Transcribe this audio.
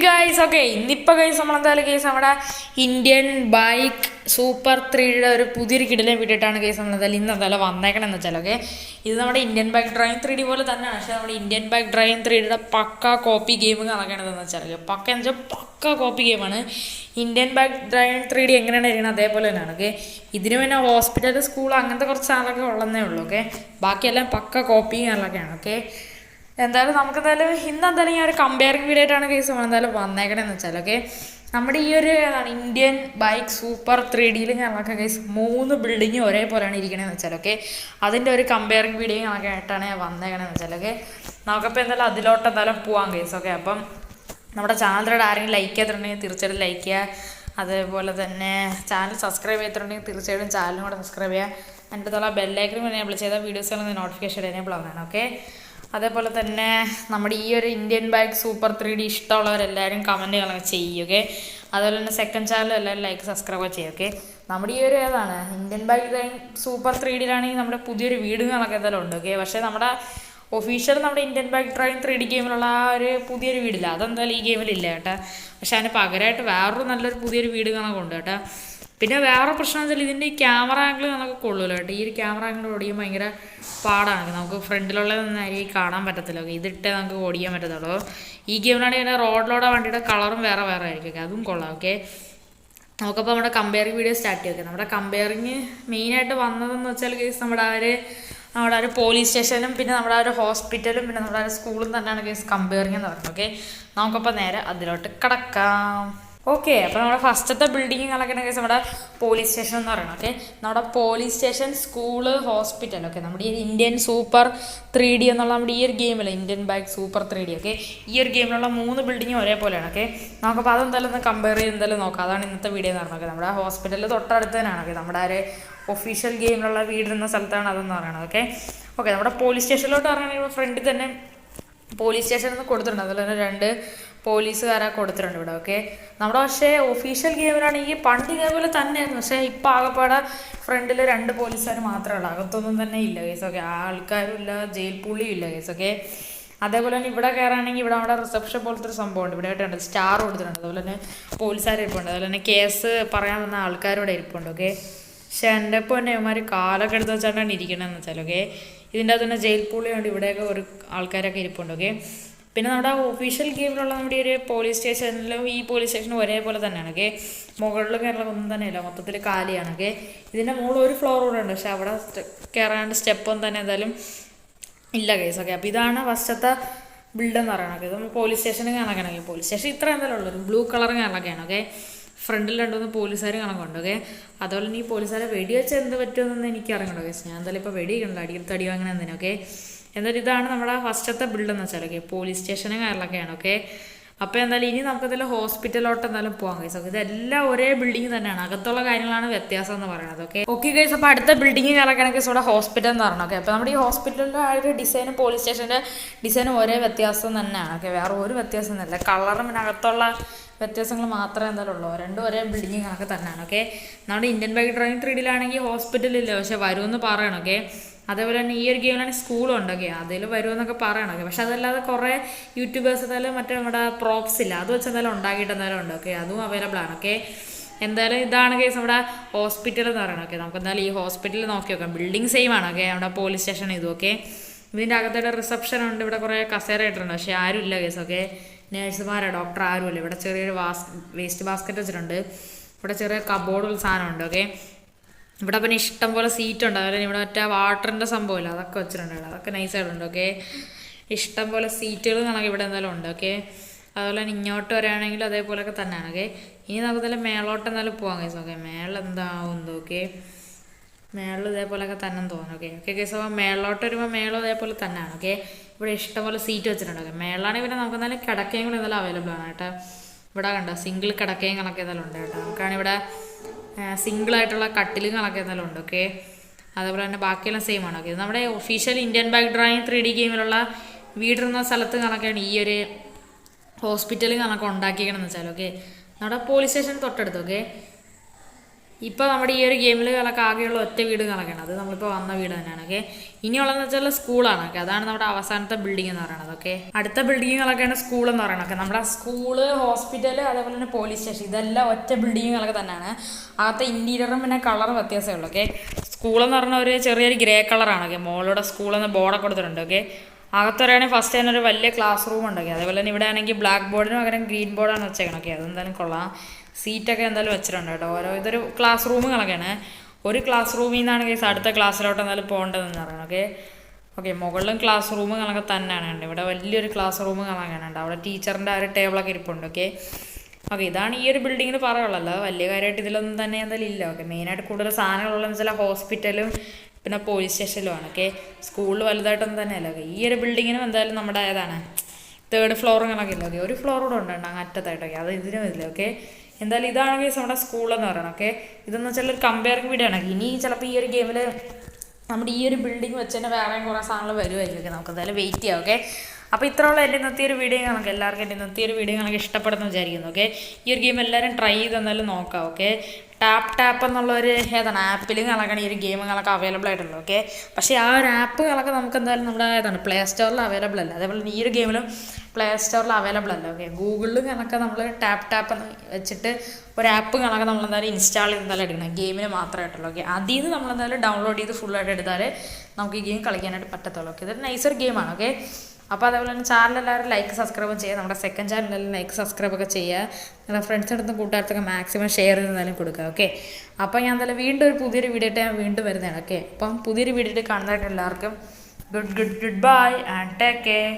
Guys okay ഇന്നിപ്പോൾ guys നമ്മളെന്തായാലും guys നമ്മുടെ ഇന്ത്യൻ ബൈക്ക് സൂപ്പർ 3യുടെ ഒരു പുതിയൊരു കിടിലം വീട്ടിട്ടാണ് ഗൈസ് നമ്മളെന്തായാലും ഇന്ന് എന്തായാലും വന്നേക്കണമെന്ന് വെച്ചാൽ ഓക്കെ ഇത് നമ്മുടെ ഇന്ത്യൻ ബൈക്ക് ഡ്രൈവിംഗ് 3D പോലെ തന്നെയാണ്. പക്ഷേ നമ്മുടെ ഇന്ത്യൻ ബൈക്ക് ഡ്രൈവിംഗ് 3Dയുടെ പക്ക കോപ്പി ഗെയിം കണക്കാണെന്ന് വെച്ചാൽ പക്ക എന്ന് വെച്ചാൽ പക്ക കോപ്പി ഗെയിമാണ്. ഇന്ത്യൻ ബൈക്ക് ഡ്രൈവിംഗ് 3D എങ്ങനെയാണ് ഇരിക്കുന്നത് അതേപോലെ തന്നെയാണ് ഓക്കെ. ഇതിന് പിന്നെ ഹോസ്പിറ്റൽ സ്കൂൾ അങ്ങനത്തെ കുറച്ച് സാധനങ്ങളൊക്കെ ഉള്ളതേ ഉള്ളൂ ഓക്കെ. ബാക്കിയെല്ലാം പക്ക കോപ്പി കണക്കൊക്കെയാണ് ഓക്കെ. എന്തായാലും നമുക്കെന്തായാലും ഇന്നെന്തായാലും ഈ ഒരു കമ്പയറിംഗ് വീഡിയോ ആയിട്ടാണ് കേസ് നമ്മളെന്തായാലും വന്നേക്കണമെന്ന് വെച്ചാൽ ഓക്കെ. നമ്മുടെ ഈ ഒരു ഇന്ത്യൻ ബൈക്ക് സൂപ്പർ 3Dയിൽ ഞങ്ങൾക്ക് കേസ് 3 ബിൽഡിങ് ഒരേപോലെയാണ് ഇരിക്കണമെന്ന് വെച്ചാൽ ഓക്കെ. അതിൻ്റെ ഒരു കമ്പയറിംഗ് വീഡിയോ ഞങ്ങൾക്ക് ആയിട്ടാണ് ഞാൻ വന്നേക്കണമെന്ന് വെച്ചാൽ ഓക്കെ. നമുക്കപ്പോൾ എന്തായാലും അതിലോട്ട് എന്തായാലും പോവാം കേസ് ഓക്കെ. അപ്പം നമ്മുടെ ചാനലിലൂടെ ആരെങ്കിലും ലൈക്ക് ചെയ്തിട്ടുണ്ടെങ്കിൽ തീർച്ചയായിട്ടും ലൈക്ക് ചെയ്യുക. അതേപോലെ തന്നെ ചാനൽ സബ്സ്ക്രൈബ് ചെയ്തിട്ടുണ്ടെങ്കിൽ തീർച്ചയായിട്ടും ചാനലും കൂടെ സബ്സ്ക്രൈബ് ചെയ്യുക. എൻ്റെ തല ബെല്ലൈക്കനും എനേബിൾ ചെയ്ത വീഡിയോസുകൾ നോട്ടിഫിക്കേഷൻ എനേബിൾ ആവുന്നതാണ് ഓക്കെ. അതേപോലെ തന്നെ നമ്മുടെ ഈ ഒരു ഇന്ത്യൻ ബൈക്ക് സൂപ്പർ 3D ഇഷ്ടമുള്ളവരെല്ലാവരും കമൻറ്റുകളൊക്കെ ചെയ്യുക. അതുപോലെ തന്നെ സെക്കൻഡ് ചാനൽ എല്ലാവരും ലൈക്ക് സബ്സ്ക്രൈബ് ചെയ്യുക ഓക്കെ. നമ്മുടെ ഈ ഒരു ഏതാണ് ഇന്ത്യൻ ബൈക്ക് സൂപ്പർ 3Dയിലാണെങ്കിൽ നമ്മുടെ പുതിയൊരു വീടുകളൊക്കെ എന്തായാലും ഉണ്ട് ഓക്കെ. പക്ഷേ നമ്മുടെ ഒഫീഷ്യൽ നമ്മുടെ ഇന്ത്യൻ ബൈക്ക് ഡ്രൈവിംഗ് 3D ഗെയിമിലുള്ള ആ ഒരു പുതിയൊരു വീടില്ല, അതെന്തായാലും ഈ ഗെയിമിലില്ല കേട്ടോ. പക്ഷെ അതിന് പകരമായിട്ട് വേറൊരു നല്ലൊരു പുതിയൊരു വീട് കണക്ക് ഉണ്ട് കേട്ടോ. പിന്നെ വേറെ പ്രശ്നം വെച്ചാൽ ഇതിൻ്റെ ഈ ക്യാമറ ആംഗിൾ നമുക്ക് കൊള്ളൂല്ലോ കേട്ടോ. ഈ ഒരു ക്യാമറ ആംഗിൾ ഓടിക്കുമ്പോൾ ഭയങ്കര പാടാണ്. നമുക്ക് ഫ്രണ്ടിലുള്ളതൊന്നും ആരെയും കാണാൻ പറ്റത്തില്ല ഓക്കെ. ഇതിട്ടേ നമുക്ക് ഓടിക്കാൻ പറ്റത്തുള്ളൂ. ഈ ഗെയിമിലാണെങ്കിൽ ഇതിൻ്റെ റോഡിലൂടെ വണ്ടിയുടെ കളറും വേറെ വേറെ ആയിരിക്കും ഓക്കെ. അതും കൊള്ളാം ഓക്കെ. നമുക്കപ്പോൾ നമ്മുടെ കമ്പയറിംഗ് വീഡിയോ സ്റ്റാർട്ട് ചെയ്യും. നമ്മുടെ കമ്പയറിങ് മെയിനായിട്ട് വന്നതെന്ന് വെച്ചാൽ കേസ് നമ്മുടെ ആ ഒരു പോലീസ് സ്റ്റേഷനും പിന്നെ നമ്മുടെ ആ ഒരു ഹോസ്പിറ്റലും പിന്നെ നമ്മുടെ ആ ഒരു സ്കൂളും തന്നെയാണ് കേസ് കമ്പയറിങ് എന്ന് പറയുന്നത് ഓക്കെ. നമുക്കപ്പോൾ നേരെ അതിലോട്ട് കിടക്കാം ഓക്കെ. അപ്പോൾ നമ്മുടെ ഫസ്റ്റത്തെ ബിൽഡിങ് കണക്കുന്ന കേസ് നമ്മുടെ പോലീസ് സ്റ്റേഷൻ എന്ന് പറയുന്നത് ഓക്കെ. നമ്മുടെ police station, school, hospital okay. നമ്മുടെ ഈ ഇന്ത്യൻ സൂപ്പർ 3D എന്നുള്ള നമ്മുടെ ഈ ഒരു ഗെയിമിൽ Indian bike super 3D okay. ഈ ഒരു ഗെയിമിലുള്ള 3 ബിൽഡിങ്ങും ഒരേപോലെയാണ് ഓക്കെ. നമുക്കപ്പോൾ അതെന്തായാലും ഒന്ന് കമ്പയർ ചെയ്ത് എന്തായാലും നോക്കാം. അതാണ് ഇന്നത്തെ വീഡിയോ എന്ന് പറയുന്നത്. നമ്മുടെ ഹോസ്പിറ്റലിൽ തൊട്ടടുത്ത് തന്നെയാണ് ഓക്കെ. നമ്മുടെ ആ ഒരു ഒഫീഷ്യൽ ഗെയിമിലുള്ള വീടിരുന്ന സ്ഥലത്താണ് അതെന്ന് പറയുന്നത് ഓക്കെ. ഓക്കെ നമ്മുടെ പോലീസ് സ്റ്റേഷനിലോട്ട് പറയുകയാണെങ്കിൽ ഫ്രണ്ടിൽ തന്നെ പോലീസ് സ്റ്റേഷൻ എന്ന് കൊടുത്തിട്ടുണ്ട്. അതുപോലെ തന്നെ 2 പോലീസുകാരെ കൊടുത്തിട്ടുണ്ട് ഇവിടെ ഓക്കെ. നമ്മുടെ പക്ഷേ ഒഫീഷ്യൽ ഗെയിമിലാണെങ്കിൽ പണ്ട് ഇതേപോലെ തന്നെയായിരുന്നു. പക്ഷേ ഇപ്പോൾ ആകെപ്പാടെ ഫ്രണ്ടിൽ 2 പോലീസുകാർ മാത്രമേ ഉള്ളൂ, അകത്തൊന്നും തന്നെ ഇല്ല കേസ് ഓക്കെ. ആൾക്കാരും ഇല്ല, ജയിൽ പുള്ളിയും ഇല്ല കേസ് ഓക്കെ. അതേപോലെ തന്നെ ഇവിടെ കയറുകയാണെങ്കിൽ ഇവിടെ നമ്മുടെ റിസപ്ഷൻ പോലത്തെ ഒരു സംഭവമുണ്ട്. ഇവിടെ ആയിട്ടുണ്ട് സ്റ്റാർ കൊടുത്തിട്ടുണ്ട്. അതുപോലെ തന്നെ പോലീസുകാർ ഇരിപ്പുണ്ട്. അതുപോലെ തന്നെ കേസ് പറയാൻ വന്ന ആൾക്കാരോടെ ഇരിപ്പുണ്ട് ഓക്കെ. പക്ഷെ എൻ്റെ ഇപ്പോൾ തന്നെ ഇവന്മാർ കാലൊക്കെ എടുത്ത് വെച്ചാണ്ടാണ് ഇരിക്കണമെന്ന് വെച്ചാൽ ഓക്കെ. ഇതിൻ്റെ അകത്ത് തന്നെ ജയിൽ പുള്ളിയുണ്ട്, ഇവിടെയൊക്കെ ഒരു ആൾക്കാരൊക്കെ ഇരിപ്പുണ്ട് ഓക്കെ. പിന്നെ നമ്മുടെ ഒഫീഷ്യൽ ഗെയിമിലുള്ള നമ്മുടെ ഒരു പോലീസ് സ്റ്റേഷനിലും ഈ പോലീസ് സ്റ്റേഷനും ഒരേപോലെ തന്നെയാണ് ഓക്കെ. മുകളിൽ കയറാൻ ഒന്നും തന്നെയില്ല, മൊത്തത്തിൽ കാലിയാണ് ഓക്കെ. ഇതിൻ്റെ മുകളിൽ ഒരു ഫ്ലോർ കൂടെ ഉണ്ട്, പക്ഷെ അവിടെ കയറാണ്ട് സ്റ്റെപ്പൊന്നും തന്നെ എന്തായാലും ഇല്ല കേസ് ഓക്കെ. അപ്പോൾ ഇതാണ് ഫസ്റ്റത്തെ ബിൽഡെന്ന് പറയുന്നത്. ഇത് പോലീസ് സ്റ്റേഷന് കണക്കാണെങ്കിൽ പോലീസ് സ്റ്റേഷൻ ഇത്ര എന്തായാലും ഉള്ളൂ, ഒരു ബ്ലൂ കളർ കണക്കൊക്കെയാണ് ഓക്കെ. ഫ്രണ്ടിൽ 2 പോലീസുകാർ കണക്കുണ്ട് ഓക്കെ. അതുപോലെ തന്നെ ഈ പോലീസുകാരെ വെടി വെച്ച് എന്ത് പറ്റുമെന്നൊന്നും എനിക്ക് അറിയണോ കേസ്. ഞാൻ എന്തായാലും ഇപ്പോൾ വെടി കണ്ടു അടി അങ്ങനെ എന്തിനും ഓക്കെ. എന്തായാലും ഇതാണ് നമ്മുടെ ഫസ്റ്റത്തെ ബിൽഡെന്ന് വെച്ചാൽ ഓക്കെ. പോലീസ് സ്റ്റേഷന് കാര്യങ്ങളൊക്കെയാണ് ഓക്കെ. അപ്പോൾ എന്തായാലും ഇനി നമുക്കെന്തായാലും ഹോസ്പിറ്റലിലോട്ട് എന്തായാലും പോകാം ഗൈസ് ഓക്കെ. ഇതെല്ലാം ഒരേ ബിൽഡിങ് തന്നെയാണ്, അകത്തുള്ള കാര്യങ്ങളാണ് വ്യത്യാസം എന്ന് പറയുന്നത് ഓക്കെ. ഓക്കെ ഗൈസ്, അപ്പോൾ അടുത്ത ബിൽഡിങ് കാര്യങ്ങളൊക്കെ ഇവിടെ ഹോസ്പിറ്റൽ എന്ന് പറയുന്നത് ഓക്കെ. അപ്പോൾ നമ്മുടെ ഈ ഹോസ്പിറ്റലിൻ്റെ ആ ഒരു ഡിസൈനും പോലീസ് സ്റ്റേഷൻ്റെ ഡിസൈനും ഒരേ വ്യത്യാസം തന്നെയാണ് ഓക്കെ. വേറെ ഒരു വ്യത്യാസം ഒന്നുമില്ല, കളറും പിന്നെ അകത്തുള്ള വ്യത്യാസങ്ങൾ മാത്രമേ എന്തായാലും ഉള്ളൂ. രണ്ടും ഒരേ ബിൽഡിങ് കണക്ക് തന്നെയാണ് ഓക്കെ. നമ്മുടെ ഇന്ത്യൻ ബൈക്ക് ഡ്രൈവിംഗ് 3Dയിലാണെങ്കിൽ ഹോസ്പിറ്റലില്ല, പക്ഷെ വരുമെന്ന് പറയണം ഓക്കെ. അതേപോലെ തന്നെ ഈ ഒരു ഗെയിമിലാണെങ്കിൽ സ്കൂളും ഉണ്ടൊക്കെ, അതിൽ വരുമെന്നൊക്കെ പറയണമൊക്കെ. പക്ഷെ അതല്ലാതെ കുറേ യൂട്യൂബേഴ്സ് എന്തായാലും മറ്റേ നമ്മുടെ പ്രോപ്സ് ഇല്ല, അത് വെച്ച് എന്തായാലും ഉണ്ടാക്കിയിട്ട് എന്തായാലും ഉണ്ട് ഓക്കെ. അതും അവൈലബിൾ ആണ് ഓക്കെ. എന്തായാലും ഇതാണ് കേസ് നമ്മുടെ ഹോസ്പിറ്റൽ എന്ന് പറയണം ഓക്കെ. നമുക്ക് എന്തായാലും ഈ ഹോസ്പിറ്റലിൽ നോക്കി നോക്കാം. ബിൽഡിങ് സെയിം ആണ് ഓക്കെ, നമ്മുടെ പോലീസ് സ്റ്റേഷൻ ഇതും ഓക്കെ. ഇതിൻ്റെ അകത്തായിട്ട് റിസപ്ഷൻ ഉണ്ട്, ഇവിടെ കുറേ കസേര ഇട്ടിട്ടുണ്ട്, പക്ഷേ ആരും ഇല്ല കേസ് ഓക്കെ. നേഴ്സുമാരോ ഡോക്ടർ ആരുമില്ല. ഇവിടെ ചെറിയൊരു വേസ്റ്റ് ബാസ്ക്കറ്റ് വെച്ചിട്ടുണ്ട്. ഇവിടെ ചെറിയ കബോർഡുള്ള സാധനമുണ്ട് ഓക്കെ. ഇവിടെ പിന്നെ ഇഷ്ടം പോലെ സീറ്റ് ഉണ്ട്. അതുപോലെ ഇവിടെ മറ്റേ വാട്ടറിൻ്റെ സംഭവമില്ല, അതൊക്കെ വെച്ചിട്ടുണ്ട്. അതൊക്കെ നൈസായിട്ടുണ്ട് ഓക്കെ. ഇഷ്ടം പോലെ സീറ്റുകൾ കണക്ക് ഇവിടെ എന്തായാലും ഉണ്ട് ഓക്കെ. അതുപോലെ തന്നെ ഇങ്ങോട്ട് വരികയാണെങ്കിൽ അതേപോലെയൊക്കെ തന്നെയാണ് ഓക്കെ. ഇനി നമുക്ക് എന്തായാലും മേളോട്ട് എന്തായാലും പോകാം കേസ് ഓക്കെ. മേളിൽ എന്താവും ഓക്കെ. മേളിൽ ഇതേപോലെയൊക്കെ തന്നെ തോന്നും ഓക്കെ. ഓക്കെ കേസ്, അപ്പോൾ മേളിലോട്ട് വരുമ്പോൾ മേളും അതേപോലെ തന്നെയാണ് ഓക്കെ. ഇവിടെ ഇഷ്ടംപോലെ സീറ്റ് വെച്ചിട്ടുണ്ട് ഓക്കെ. മേളാണെങ്കിൽ പിന്നെ നമുക്ക് എന്തായാലും കിടക്കയും കൂടെ എന്തായാലും അവൈലബിൾ ആണ് കേട്ടോ. ഇവിടെ കണ്ടോ സിംഗിൾ കിടക്കയും കണക്ക് എന്തായാലും ഉണ്ട് കേട്ടോ. നമുക്കാണെങ്കിൽ ഇവിടെ സിംഗിളായിട്ടുള്ള കട്ടിലും കണക്ക് എന്തായാലും ഉണ്ട് ഓക്കെ. അതേപോലെ തന്നെ ബാക്കിയെല്ലാം സെയിം ആണ് ഓക്കെ. നമ്മുടെ official Indian bike driving 3D ഗെയിമിലുള്ള വീടിരുന്ന സ്ഥലത്ത് കണക്കാണ് ഈ ഒരു ഹോസ്പിറ്റൽ കണക്ക് ഉണ്ടാക്കിയേക്കണമെന്ന് വെച്ചാൽ ഓക്കെ. നമ്മുടെ പോലീസ് സ്റ്റേഷൻ തൊട്ടടുത്ത് ഓക്കെ. ഇപ്പോൾ നമ്മുടെ ഈ ഒരു ഗെയിമിലുകളൊക്കെ ആകെയുള്ള ഒറ്റ വീട് കണക്കാണ്. അത് നമ്മളിപ്പോൾ വന്ന വീട് തന്നെയാണ്. ഓക്കെ, ഇനിയുള്ളതെന്ന് വെച്ചാൽ സ്കൂളാണ്. ഓക്കെ, അതാണ് നമ്മുടെ അവസാനത്തെ ബിൽഡിംഗ് എന്ന് പറയുന്നത്. ഓക്കെ, അടുത്ത ബിൽഡിങ്ങുകളൊക്കെയാണ് സ്കൂൾ എന്ന് പറയുന്നത്. ഓക്കെ, നമ്മുടെ സ്കൂള്, ഹോസ്പിറ്റൽ, അതേപോലെ തന്നെ പോലീസ് സ്റ്റേഷൻ, ഇതെല്ലാം ഒറ്റ ബിൽഡിങ്ങുകളൊക്കെ തന്നെയാണ്. അകത്തെ ഇൻറ്റീരിയറും പിന്നെ കളറും വ്യത്യാസമേ ഉള്ളൂ. ഓക്കെ, സ്കൂളെന്ന് പറഞ്ഞാൽ ഒരു ചെറിയൊരു ഗ്രേ കളറാണ്. ഓക്കെ, മോളോടെ സ്കൂളെന്ന് ബോർഡൊക്കെ കൊടുത്തിട്ടുണ്ട്. ഓക്കെ, അകത്തൊരാണെങ്കിൽ ഫസ്റ്റ് തന്നെ ഒരു വലിയ ക്ലാസ് റൂം ഉണ്ടൊക്കെ. അതേപോലെ തന്നെ ഇവിടെ ആണെങ്കിൽ ബ്ലാക്ക് ബോർഡിന് പകരം ഗ്രീൻ ബോർഡാണ് വെച്ചേക്കണം. ഓക്കെ, അതെന്തായാലും കൊള്ളാം. സീറ്റൊക്കെ എന്തായാലും വെച്ചിട്ടുണ്ട് കേട്ടോ. ഇതൊരു ക്ലാസ് റൂമുകളൊക്കെയാണ്. ഒരു ക്ലാസ് റൂമിൽ നിന്നാണ് കേസ് അടുത്ത ക്ലാസ്സിലോട്ട് എന്തായാലും പോകേണ്ടതെന്ന് പറയുന്നത്. ഓക്കെ ഓക്കെ, മുകളിലും ക്ലാസ് റൂമുകളൊക്കെ തന്നെയാണ് ഉണ്ട്. ഇവിടെ വലിയൊരു ക്ലാസ് റൂമുകളൊക്കെ ഉണ്ട്. അവിടെ ടീച്ചറിൻ്റെ ആ ഒരു ടേബിളൊക്കെ ഇരിപ്പുണ്ട്. ഓക്കെ ഓക്കെ, ഇതാണ് ഈ ഒരു ബിൽഡിങ്ങിന് പറയാനുള്ളത്. വലിയ കാര്യമായിട്ട് ഇതിലൊന്നും തന്നെ എന്തായാലും ഇല്ല. ഓക്കെ, മെയിനായിട്ട് കൂടുതൽ സാധനങ്ങളുള്ളതെന്ന് വെച്ചാൽ ഹോസ്പിറ്റലും പിന്നെ പോലീസ് സ്റ്റേഷനിലുമാണ്. ഓക്കെ, സ്കൂളിൽ വലുതായിട്ടൊന്നും തന്നെയല്ല. ഓക്കെ, ഈ ഒരു ബിൽഡിങ്ങിനും എന്തായാലും നമ്മുടെ ഏതാണ് 3rd ഫ്ലോറുകളൊക്കെ ഇല്ല. ഓക്കെ, ഒരു ഫ്ലോർ കൂടെ ഉണ്ട് അങ്ങ് അറ്റത്തായിട്ടൊക്കെ, അത് ഇതിനും ഇല്ല. ഓക്കെ, എന്തായാലും ഇതാണ് കേസ് നമ്മുടെ സ്കൂളെന്ന് പറയണം. ഓക്കെ, ഇതെന്ന് വെച്ചാൽ ഒരു കമ്പയറിംഗ് വീഡിയോ ആണ്. ഇനി ചിലപ്പോൾ ഈ ഒരു ഗെയിമിൽ നമ്മുടെ ഈ ഒരു ബിൽഡിംഗ് വെച്ച് തന്നെ വേറെയും കുറേ സാധനങ്ങൾ വരുമായിരിക്കും. ഓക്കെ, നമുക്ക് എന്തായാലും വെയിറ്റ് ചെയ്യാം. ഓക്കെ, അപ്പോൾ ഇത്രയുള്ള എൻ്റെ ഇന്നത്തെ ഒരു വീഡിയോ കണക്ക് എല്ലാവർക്കും എൻ്റെ ഇന്നത്തെ ഒരു വീഡിയോ കണക്ക് ഇഷ്ടപ്പെടുന്നു വിചാരിക്കുന്നു. ഓക്കെ, ഈ ഒരു ഗെയിം എല്ലാവരും ട്രൈ ചെയ്ത് എന്തായാലും നോക്കാം. ഓക്കെ, ടാപ്പ് എന്നുള്ളൊരു ഏതാണ് ആപ്പിലും കണക്കാണ് ഈ ഒരു ഗെയിമുകളൊക്കെ അവൈലബിൾ ആയിട്ടുള്ളത്. ഓക്കെ, പക്ഷേ ആ ഒരു ആപ്പുകളൊക്കെ നമുക്ക് എന്തായാലും നമ്മുടെ ഏതാണ് പ്ലേ സ്റ്റോറിൽ അവൈലബിൾ അല്ല. അതേപോലെ ഈ ഒരു ഗെയിമിലും പ്ലേ സ്റ്റോറിൽ അവൈലബിൾ അല്ല. ഓക്കെ, ഗൂഗിളിലും കണക്കെ നമ്മൾ ടാപ്പ് എന്ന് വെച്ചിട്ട് ഒരു ആപ്പ് കണക്കെ നമ്മളെന്തായാലും ഇൻസ്റ്റാൾ ചെയ്ത് എന്തായാലും എടുക്കണം, ഗെയിമിന് മാത്രമായിട്ടുള്ളൂ. ഓക്കെ, അതിൽ നിന്ന് നമ്മളെന്തായാലും ഡൗൺലോഡ് ചെയ്ത് ഫുള്ളായിട്ട് എടുത്താൽ നമുക്ക് ഈ ഗെയിം കളിക്കാനായിട്ട് പറ്റത്തുള്ളൂ. ഓക്കെ, ഇതൊരു നൈസർ ഗെയിമാണ്. ഓക്കെ, അപ്പോൾ അതേപോലെ തന്നെ ചാനൽ എല്ലാവരും ലൈക്ക് സബ്സ്ക്രൈബ് ചെയ്യുക. നമ്മുടെ സെക്കൻഡ് ചാനലെല്ലാം ലൈക്ക് സബ്സ്ക്രൈബ് ഒക്കെ ചെയ്യുക. നിങ്ങളുടെ ഫ്രണ്ട്സിനടുത്തും കൂട്ടുകാർക്കൊക്കെ മാക്സിമം ഷെയർ ചെയ്ത് എന്തായാലും കൊടുക്കുക. ഓക്കെ, അപ്പോൾ ഞാൻ എന്തായാലും വീണ്ടും ഒരു പുതിയൊരു വീഡിയോ ആയിട്ട് ഞാൻ വീണ്ടും വരുന്നതാണ്. ഓക്കെ, അപ്പം പുതിയൊരു വീഡിയോ കാണുന്നതായിട്ട് എല്ലാവർക്കും good bye and take care.